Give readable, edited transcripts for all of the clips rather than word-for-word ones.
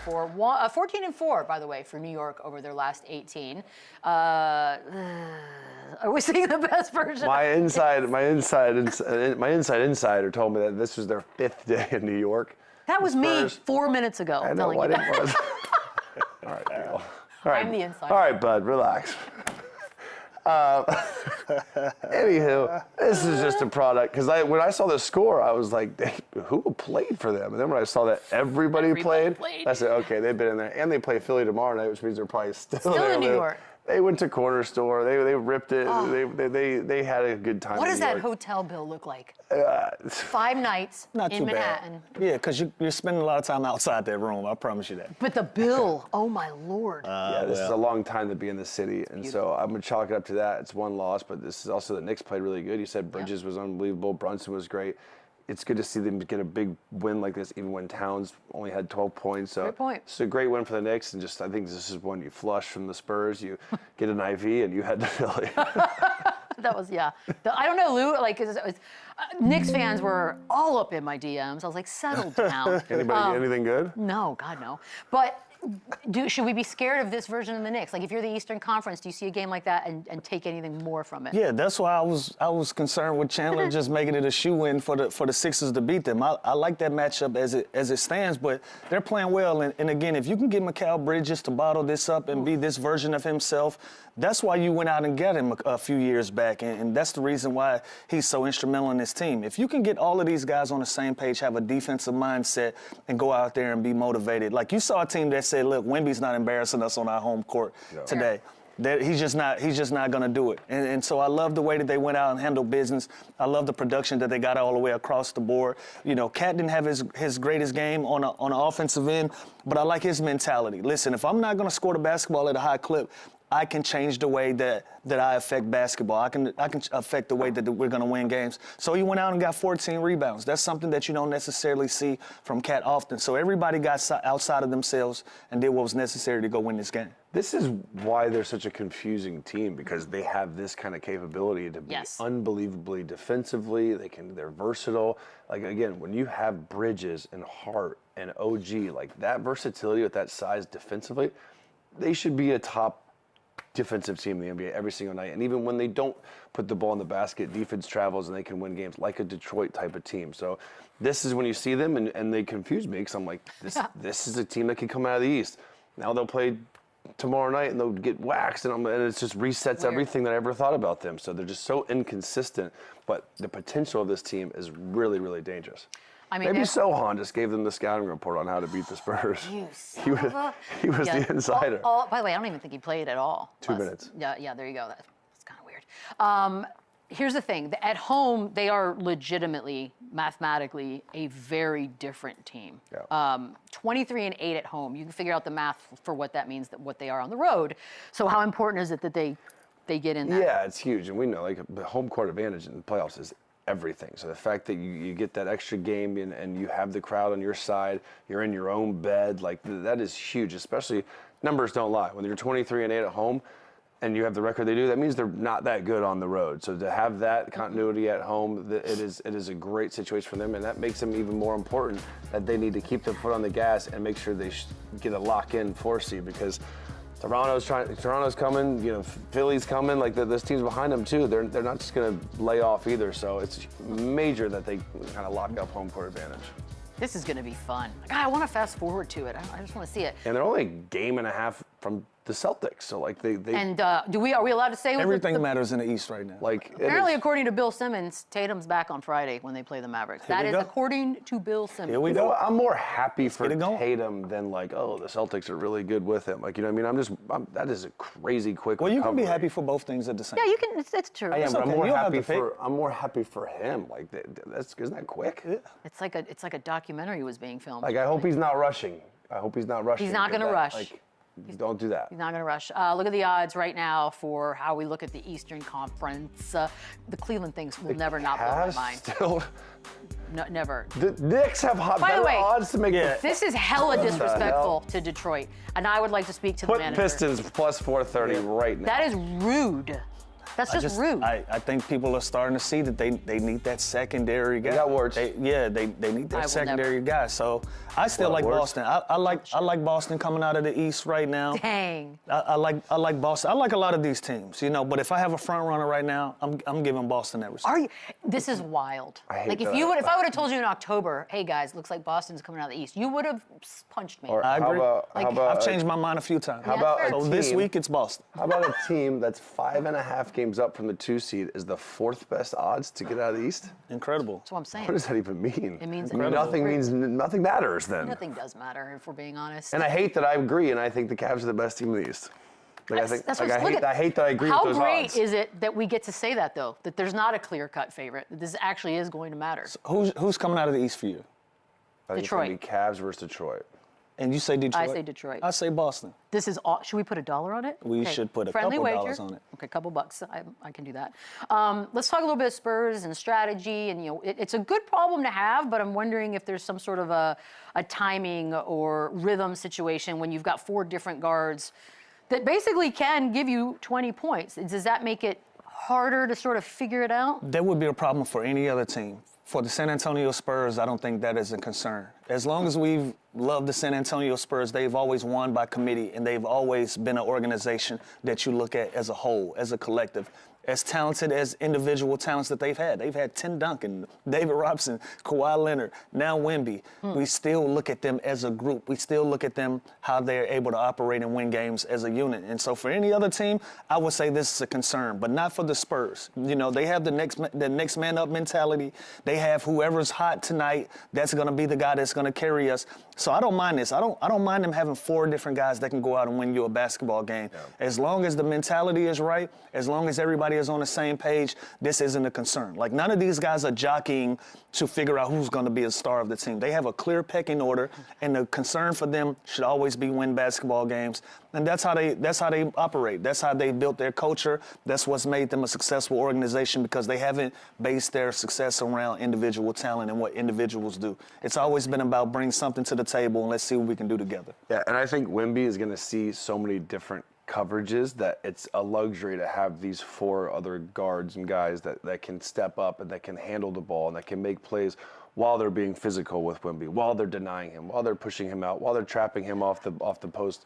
14-4, by the way, for New York over their last 18. Are we seeing the best version? My inside insider told me that this was their 5th day in New York. That was me 4 minutes ago. I know what it was. All right, Neil. All right. I'm the insider. All right, bud, relax. Anywho, this is just a product because when I saw the score, I was like, who played for them? And then when I saw that everybody played, I said, okay, they've been in there, and they play Philly tomorrow night, which means they're probably still there. in New York. They went to Corner Store. They ripped it. Oh. They had a good time. What does that hotel bill look like? 5 nights in Manhattan. Bad. Yeah, because you're spending a lot of time outside that room. I promise you that. But the bill, oh my Lord. This is a long time to be in the city, and so I'm gonna chalk it up to that. It's one loss, but this is also the Knicks played really good. You said Bridges was unbelievable. Brunson was great. It's good to see them get a big win like this, even when Towns only had 12 points. So great point. It's a great win for the Knicks, and I think this is one you flush from the Spurs. You get an IV, and you head to Philly. That was, I don't know, Lou, like, Knicks fans were all up in my DMs. I was like, settle down. Anybody get anything good? No, God, no. But should we be scared of this version of the Knicks? Like, if you're the Eastern Conference, do you see a game like that and take anything more from it? Yeah, that's why I was concerned with Chandler just making it a shoe-in for the Sixers to beat them. I like that matchup as it stands, but they're playing well. And again, if you can get Mikal Bridges to bottle this up and be this version of himself, that's why you went out and got him a few years back, and that's the reason why he's so instrumental in this team. If you can get all of these guys on the same page, have a defensive mindset, and go out there and be motivated. Like, you saw a team that said, look, Wemby's not embarrassing us on our home court today. That he's just not going to do it. And so I love the way that they went out and handled business. I love the production that they got all the way across the board. You know, Cat didn't have his greatest game on the offensive end, but I like his mentality. Listen, if I'm not going to score the basketball at a high clip, I can change the way that I affect basketball. I can affect the way that we're going to win games. So he went out and got 14 rebounds. That's something that you don't necessarily see from Cat often. So everybody got outside of themselves and did what was necessary to go win this game. This is why they're such a confusing team, because they have this kind of capability to be unbelievably defensively. They're versatile. Like, again, when you have Bridges and Hart and OG, like that versatility with that size defensively, they should be a top defensive team in the NBA every single night. And even when they don't put the ball in the basket, defense travels and they can win games like a Detroit type of team. So this is when you see them and they confuse me, because I'm like, this is a team that can come out of the East. Now they'll play tomorrow night and they'll get waxed, and it just resets everything that I ever thought about them. So they're just so inconsistent, but the potential of this team is really, really dangerous. I mean, maybe Sohan just gave them the scouting report on how to beat the Spurs. He was the insider. By the way, I don't even think he played at all. 2 minutes. Yeah, there you go. That's kind of weird. Here's the thing. At home, they are legitimately, mathematically, a very different team. 23-8 at home. You can figure out the math for what that means, what they are on the road. So how important is it that they get in that? Yeah, it's huge. And we know, like, the home court advantage in the playoffs is everything. So the fact that you get that extra game and you have the crowd on your side, you're in your own bed, like that is huge, especially numbers don't lie. When you're 23-8 at home and you have the record they do, that means they're not that good on the road. So to have that continuity at home, it is a great situation for them, and that makes them even more important that they need to keep their foot on the gas and make sure they get a lock-in 4 seed, because Toronto's coming, Philly's coming, like this team's behind them too. They're not just going to lay off either, so it's major that they kind of lock up home court advantage. This is going to be fun. God, I want to fast forward to it. I just want to see it. And they're only a game and a half from the Celtics, so like they. And are we allowed to say everything matters in the East right now? Like apparently, according to Bill Simmons, Tatum's back on Friday when they play the Mavericks. That is according to Bill Simmons. Here we go. I'm more happy for Tatum than like, oh, the Celtics are really good with him. Like, you know what I mean? That is a crazy quick. Well, recovery. You can be happy for both things at the same time. Yeah, you can. It's true. I am, but I'm more happy for him. Like, isn't that quick? Yeah. It's like a documentary was being filmed. Like, I hope he's not rushing. He's not going to rush. Like, don't do that. He's not going to rush. Look at the odds right now for how we look at the Eastern Conference. The Cleveland things will never not blow my mind. Still, no, never. The Knicks have better odds to make This is hella disrespectful to Detroit, and I would like to speak to the manager. Put Pistons plus 430 right now. That is rude. That's just rude. I think people are starting to see that they need that secondary guy. They got words. They need that secondary guy. So I still like Boston. I like Boston coming out of the East right now. Dang. I like Boston. I like a lot of these teams, but if I have a front runner right now, I'm giving Boston that respect. Are you? This is wild. I hate like if I would have told you in October, hey guys, looks like Boston's coming out of the East, you would have punched me. I agree. How about I've changed my mind a few times. How about so this week it's Boston. How about a team that's 5.5 games up from the 2 seed is the 4th best odds to get out of the East? Incredible. That's what I'm saying. What does that even mean? It means nothing matters then. Nothing does matter if we're being honest. And I hate that I agree, and I think the Cavs are the best team in the East. I hate that I agree with those odds. How great is it that we get to say that though? That there's not a clear-cut favorite. That this actually is going to matter. So who's coming out of the East for you? I think Detroit. It's gonna be Cavs versus Detroit. And you say Detroit? I say Detroit. I say Boston. This is all. Should we put $1 on it? We should put a Friendly couple wager. dollars on it. Okay, a couple bucks. I can do that. Let's talk a little bit of Spurs and strategy. And it's a good problem to have, but I'm wondering if there's some sort of a timing or rhythm situation when you've got 4 different guards that basically can give you 20 points. Does that make it harder to sort of figure it out? That would be a problem for any other team. For the San Antonio Spurs, I don't think that is a concern. As long as we've loved the San Antonio Spurs, they've always won by committee, and they've always been an organization that you look at as a whole, as a collective. As talented as individual talents that they've had. They've had Tim Duncan, David Robinson, Kawhi Leonard, now Wemby. We still look at them as a group. We still look at them how they're able to operate and win games as a unit. And so for any other team, I would say this is a concern, but not for the Spurs. They have the next man up mentality. They have whoever's hot tonight, that's going to be the guy that's going to carry us. So I don't mind this. I don't mind them having 4 different guys that can go out and win you a basketball game. Yeah. As long as the mentality is right, as long as everybody is on the same page, this isn't a concern. Like, none of these guys are jockeying to figure out who's going to be a star of the team. They have a clear pecking order, and the concern for them should always be win basketball games. And that's how they operate. That's how they built their culture. That's what's made them a successful organization, because they haven't based their success around individual talent and what individuals do. It's always been about bring something to the table and let's see what we can do together. Yeah, and I think Wemby is going to see so many different coverages that it's a luxury to have these 4 other guards and guys that can step up and that can handle the ball and that can make plays while they're being physical with Wemby, while they're denying him, while they're pushing him out, while they're trapping him off the post.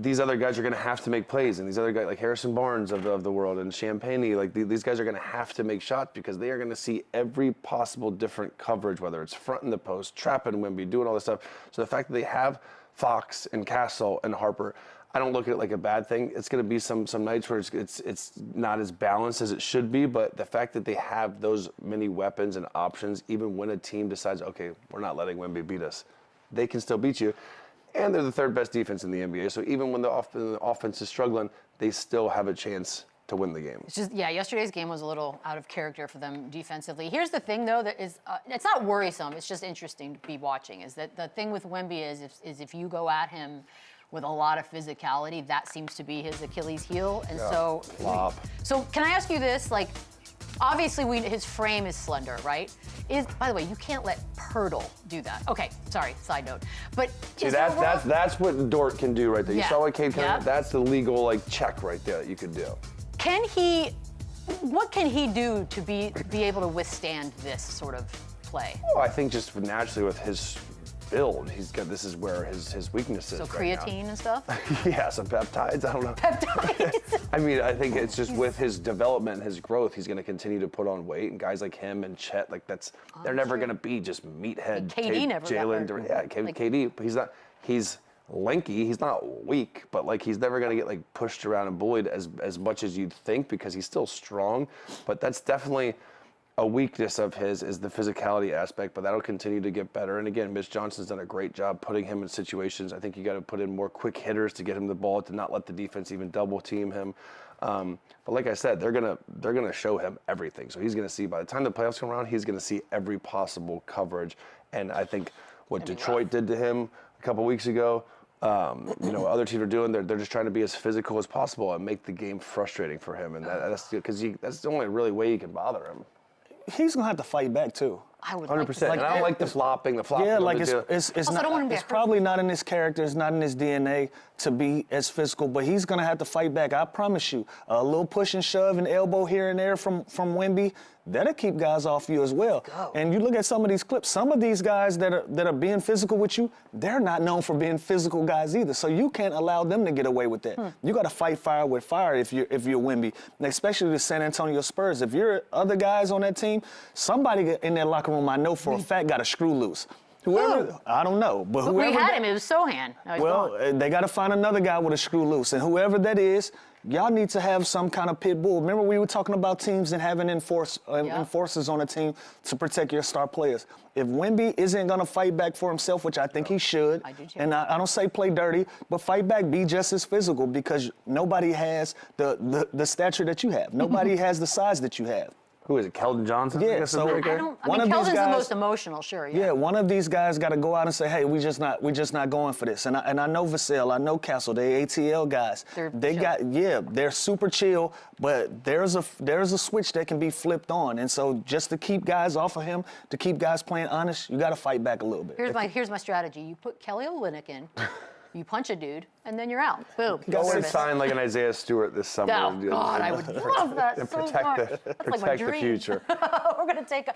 These other guys are going to have to make plays, and these other guys like Harrison Barnes of the world and Champagny, like these guys are going to have to make shots because they are going to see every possible different coverage, whether it's front in the post, trapping Wemby, doing all this stuff. So the fact that they have Fox and Castle and Harper, I don't look at it like a bad thing. It's going to be some nights where it's not as balanced as it should be, but the fact that they have those many weapons and options, even when a team decides, okay, we're not letting Wemby beat us, they can still beat you. And they're the 3rd best defense in the NBA. So even when the offense is struggling, they still have a chance to win the game. It's just, yesterday's game was a little out of character for them defensively. Here's the thing, though, that is, it's not worrisome. It's just interesting to be watching, is that the thing with Wemby is if you go at him with a lot of physicality, that seems to be his Achilles heel. And so can I ask you this? Like, obviously, his frame is slender, right? By the way, you can't let Pirtle do that. Okay, sorry, side note. But see, that's what Dort can do right there. You saw what Cade can do? That's the legal check right there that you could do. What can he do to be able to withstand this sort of play? Well, I think just naturally with his build, this is where his weakness is. So creatine and stuff? Yeah, some peptides, I don't know. Peptides? I mean, I think it's just with his development and his growth, he's going to continue to put on weight, and guys like him and Chet, they're never going to be just meathead. KD never Jalen, KD, but he's not. He's lanky. He's not weak, but he's never going to get pushed around and bullied as much as you'd think, because he's still strong. But that's definitely a weakness of his, is the physicality aspect, but that'll continue to get better. And again, Mitch Johnson's done a great job putting him in situations. I think you got to put in more quick hitters to get him the ball, to not let the defense even double team him. But like I said, they're gonna show him everything. So he's gonna see, by the time the playoffs come around, he's gonna see every possible coverage. And I think what Detroit did to him a couple weeks ago, other teams are doing, they're just trying to be as physical as possible and make the game frustrating for him. And that's because that's the only really way you can bother him. He's gonna have to fight back too. I would 100%. And I don't like the flopping. Yeah, it's probably not in his character, it's not in his DNA to be as physical, but he's going to have to fight back. I promise you. A little push and shove and elbow here and there from Wemby, that'll keep guys off you as well. And you look at some of these clips, some of these guys that are being physical with you, they're not known for being physical guys either. So you can't allow them to get away with that. You got to fight fire with fire if you're Wemby, and especially the San Antonio Spurs. If you're other guys on that team, somebody in that locker room I know for a fact got a screw loose. Whoever, I don't know, but whoever. We had him. It was Sohan. Well, they got to find another guy with a screw loose, and whoever that is, y'all need to have some kind of pit bull. Remember, we were talking about teams and having enforcers on a team to protect your star players. If Wemby isn't going to fight back for himself, which I think he should, and I don't say play dirty, but fight back, be just as physical, because nobody has the stature that you have. Nobody has the size that you have. Who is it, Keldon Johnson? Yeah, so Keldon's the most emotional, sure. Yeah, one of these guys got to go out and say, hey, we just not going for this. And I know Vassell, I know Castle, they ATL guys. They're super chill, but there's a switch that can be flipped on. And so just to keep guys off of him, to keep guys playing honest, you got to fight back a little bit. Here's my strategy. You put Kelly Olynyk in. You punch a dude, and then you're out. Boom. Go and sign like an Isaiah Stewart this summer. Oh, God, I would love that and so protect much. protect the future. We're going to take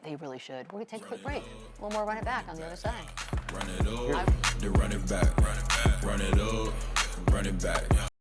they really should. We're going to take a quick break. A little more Run It Back on the other side. Run it up, then run it back. Run it up, run it back.